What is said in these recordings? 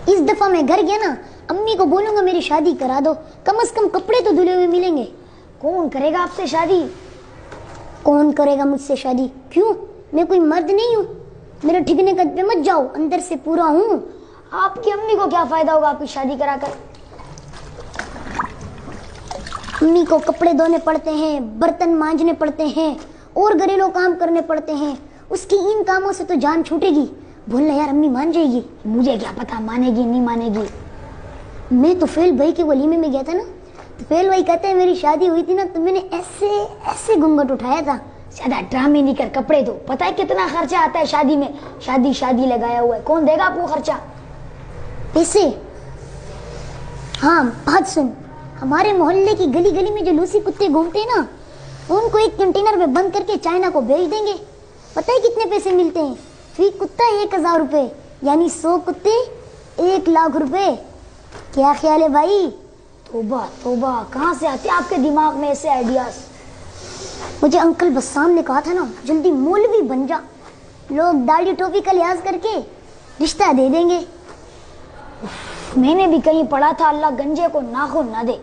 इस दफा मैं घर गया ना, अम्मी को बोलूंगा मेरी शादी करा दो, कम से कम कपड़े तो धुले हुए मिलेंगे। कौन करेगा आपसे शादी? कौन करेगा मुझसे शादी? क्यों, मैं कोई मर्द नहीं हूँ? मेरे ठिकने कद पे मत जाओ, अंदर से पूरा हूँ। आपकी अम्मी को क्या फायदा होगा आपकी शादी कराकर? अम्मी को कपड़े धोने पड़ते हैं, बर्तन मांजने पड़ते हैं और घरेलू काम करने पड़ते हैं। उसकी इन कामों से तो जान छूटेगी। बोलना यार अम्मी मान जाएगी। मुझे क्या पता मानेगी नहीं मानेगी। मैं तो फेल भाई के वलीमे में गया था ना, तो फेल भाई कहते हैं मेरी शादी हुई थी ना तो मैंने ऐसे ऐसे घूंघट उठाया था। ज्यादा ड्रामे नहीं कर, कपड़े दो। पता है कितना खर्चा आता है शादी में? शादी शादी लगाया हुआ है, कौन देगा आपको खर्चा? पैसे? हाँ बात सुन, हमारे मोहल्ले की गली गली में जो लूसी कुत्ते घूमते हैं ना, उनको एक कंटेनर में बंद करके चाइना को भेज देंगे। पता है कितने पैसे मिलते हैं? फी कुत्ता 1000 रुपए, यानी 100 कुत्ते 1 लाख रुपए। क्या ख्याल है भाई? तोबा तोबा, कहाँ से आते आपके दिमाग में ऐसे आइडियाज? मुझे अंकल बस्साम ने कहा था ना, जल्दी मौलवी बन जा, लोग दाढ़ी टोपी का लिहाज करके रिश्ता दे देंगे। मैंने भी कहीं पढ़ा था अल्लाह गंजे को नाखून ना दे।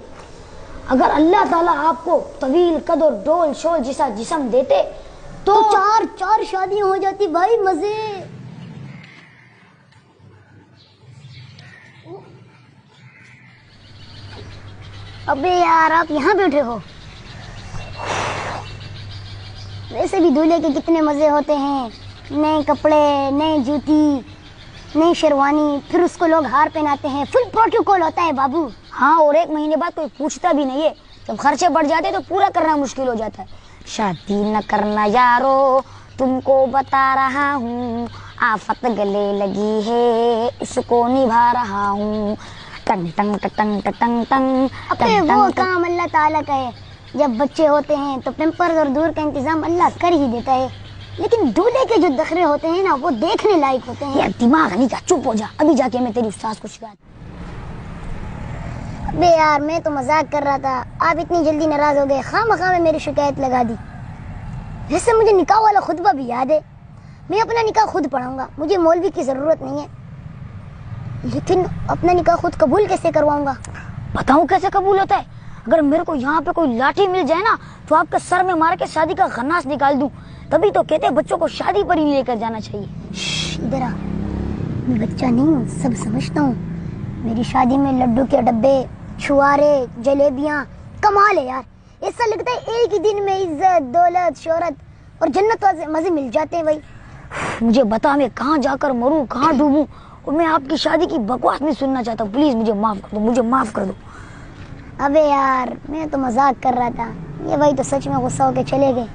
अगर अल्लाह ताला आपको तवील कद और डोल शोल जैसा जिस्म देते तो चार शादियां हो जाती भाई, मजे। अबे यार आप यहाँ बैठे हो? वैसे भी दूल्हे के कितने मजे होते हैं, नए कपड़े, नए जूती, नई शेरवानी, फिर उसको लोग हार पहनाते हैं, फुल प्रोटोकॉल होता है बाबू। हाँ, और 1 महीने बाद कोई पूछता भी नहीं है। जब खर्चे बढ़ जाते तो पूरा करना मुश्किल हो जाता है। शादी न करना यारो, तुमको बता रहा हूँ, आफत गले लगी है, इसको निभा रहा हूँ। टंग टंग टंग टंग टंग। अबे वो काम अल्लाह ताला का है। जब बच्चे होते हैं तो पेम्पर्स और दूर का इंतजाम अल्लाह कर ही देता है, लेकिन दूल्हे के जो दखरे होते हैं ना, वो देखने लायक होते हैं। यार दिमाग नहीं का, चुप हो जा, अभी जाके मैं तेरी उस्ताद को शिकायत। अबे यार मैं तो मजाक कर रहा था, आप इतनी जल्दी नाराज हो गए, खामखा में मेरी शिकायत लगा दी। वैसे मुझे निकाह वाला खुतबा भी याद है, मैं अपना निकाह खुद पढ़ाऊंगा, मुझे मौलवी की जरूरत नहीं है। लेकिन अपना निकाह खुद कबूल कैसे करवाऊंगा? बताऊं कैसे कबूल होता है? अगर मेरे को यहाँ पे कोई लाठी मिल जाए ना, तो आपके सर में मार के शादी का खन्नास निकाल दूं। तभी तो कहते हैं बच्चों को शादी पर ही लेकर जाना चाहिए। इधर आ, मैं बच्चा नहीं हूँ, सब समझता हूँ। मेरी शादी में लड्डू के डब्बे, छुआरे, जलेबियाँ, कमाल है यार। ऐसा लगता है एक ही दिन में इज्जत, दौलत, शोहरत और जन्नत वाले मजे मिल जाते हैं भाई। मुझे बता मैं कहाँ जाकर मरूं, कहाँ डूबूं, और मैं आपकी शादी की बकवास नहीं सुनना चाहता। प्लीज मुझे माफ कर दो, मुझे माफ कर दो। अबे यार मैं तो मजाक कर रहा था, ये भाई तो सच में गुस्सा होके चले गए।